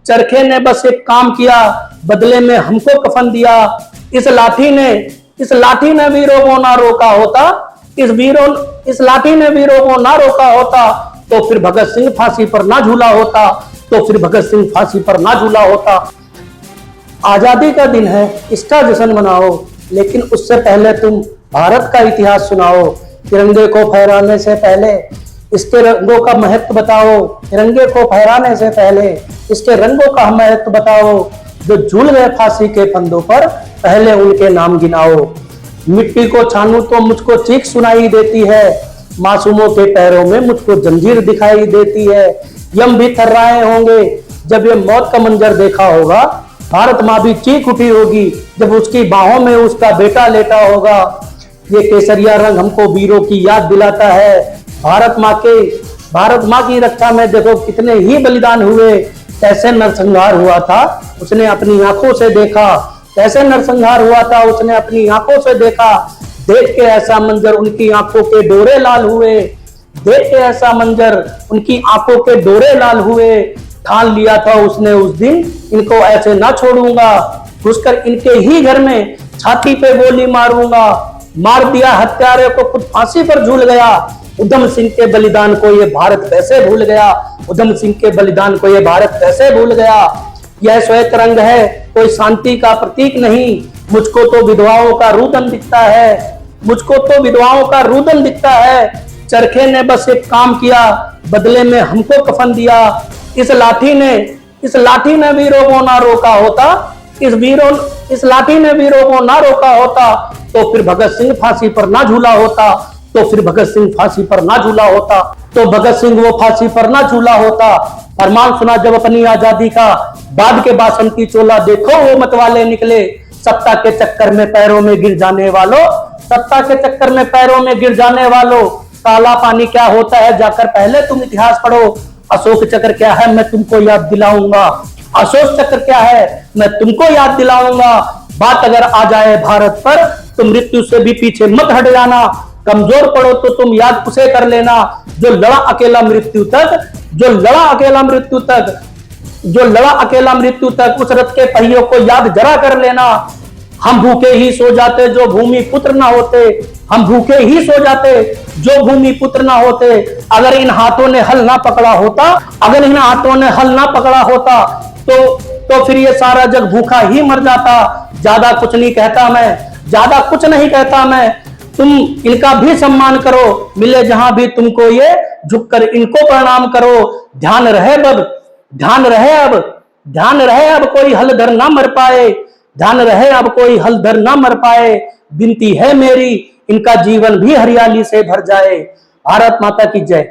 चरखे ने बस एक काम किया, बदले में हमको कफन दिया। इस लाठी ने वीरों को ना रोका होता, इस लाठी ने वीरों को ना रोका होता, तो फिर भगत सिंह फांसी पर ना झूला होता, तो फिर भगत सिंह फांसी पर ना झूला होता। आजादी का दिन है, इसका जश्न मनाओ, लेकिन उससे पहले तुम भारत का इतिहास सुनाओ। तिरंगे को फहराने से पहले इसके रंगों का महत्व बताओ। तिरंगे को फहराने से पहले इसके रंगों का महत्व बताओ। जो झूल गए फांसी के फंदों पर, पहले उनके नाम गिनाओ। मिट्टी को छानूं तो मुझको चीख सुनाई देती है, मासूमों के पैरों में मुझको जंजीर दिखाई देती है। यम भी थर्राए होंगे जब ये मौत का मंजर देखा होगा। भारत माँ भी चीख उठी होगी जब उसकी बाहों में उसका बेटा लेटा होगा। ये केसरिया रंग हमको वीरों की याद दिलाता है। भारत माँ की रक्षा में देखो कितने ही बलिदान हुए। कैसे नरसंहार हुआ था उसने अपनी आंखों से देखा, कैसे नरसंहार हुआ था उसने अपनी आंखों से देखा। देख के ऐसा मंजर उनकी आंखों के डोरे लाल हुए, देख के ऐसा मंजर उनकी आंखों के डोरे लाल हुए। ठान लिया था उसने उस दिन, इनको ऐसे ना छोड़ूंगा, घुसकर इनके ही घर में छाती पे गोली मारूंगा। मार दिया हत्यारे को, खुद फांसी पर झूल गया। उधम सिंह के बलिदान को ये भारत कैसे भूल गया, उधम सिंह के बलिदान को ये भारत कैसे भूल गया। यह श्वेत रंग है, कोई शांति का प्रतीक नहीं। मुझको तो विधवाओं का रुदन दिखता है, मुझको तो विधवाओं का रुदन दिखता है। चरखे ने बस एक काम किया, बदले में हमको कफन दिया। इस लाठी ने वीरों को ना रोका होता, इस लाठी ने वीरों को ना रोका होता, तो फिर भगत सिंह फांसी पर ना झूला होता, तो फिर भगत सिंह फांसी पर ना झूला होता, तो भगत सिंह वो फांसी पर ना झूला होता। फरमान सुना जब अपनी आजादी का, बाद के बासंती चोला देखो वो मतवाले निकले। सत्ता के चक्कर में पैरों में गिर जाने वालों, सत्ता के चक्कर में पैरों में गिर जाने वालों। काला पानी क्या होता है जाकर पहले तुम इतिहास पढ़ो। अशोक चक्र क्या है मैं तुमको याद दिलाऊंगा, अशोक चक्र क्या है मैं तुमको याद दिलाऊंगा। बात अगर आ जाए भारत पर तो मृत्यु से भी पीछे मत हट जाना। कमजोर पड़ो तो तुम याद उसे कर लेना, जो लड़ा अकेला मृत्यु तक, जो लड़ा अकेला मृत्यु तक, जो लड़ा अकेला मृत्यु तक। उस रथ के पहियों को याद जरा कर लेना। हम भूखे ही सो जाते जो भूमि पुत्र ना होते, हम भूखे ही सो जाते जो भूमि पुत्र ना होते। अगर इन हाथों ने हल ना पकड़ा होता, अगर इन हाथों ने हल ना पकड़ा होता, तो फिर ये सारा जग भूखा ही मर जाता। ज्यादा कुछ नहीं कहता मैं, ज्यादा कुछ नहीं कहता मैं। तुम इनका भी सम्मान करो, मिले जहां भी तुमको ये, झुककर इनको प्रणाम करो। ध्यान रहे अब, ध्यान रहे अब, ध्यान रहे अब कोई हलधर ना मर पाए, ध्यान रहे अब कोई हलधर ना मर पाए। विनती है मेरी इनका जीवन भी हरियाली से भर जाए। भारत माता की जय।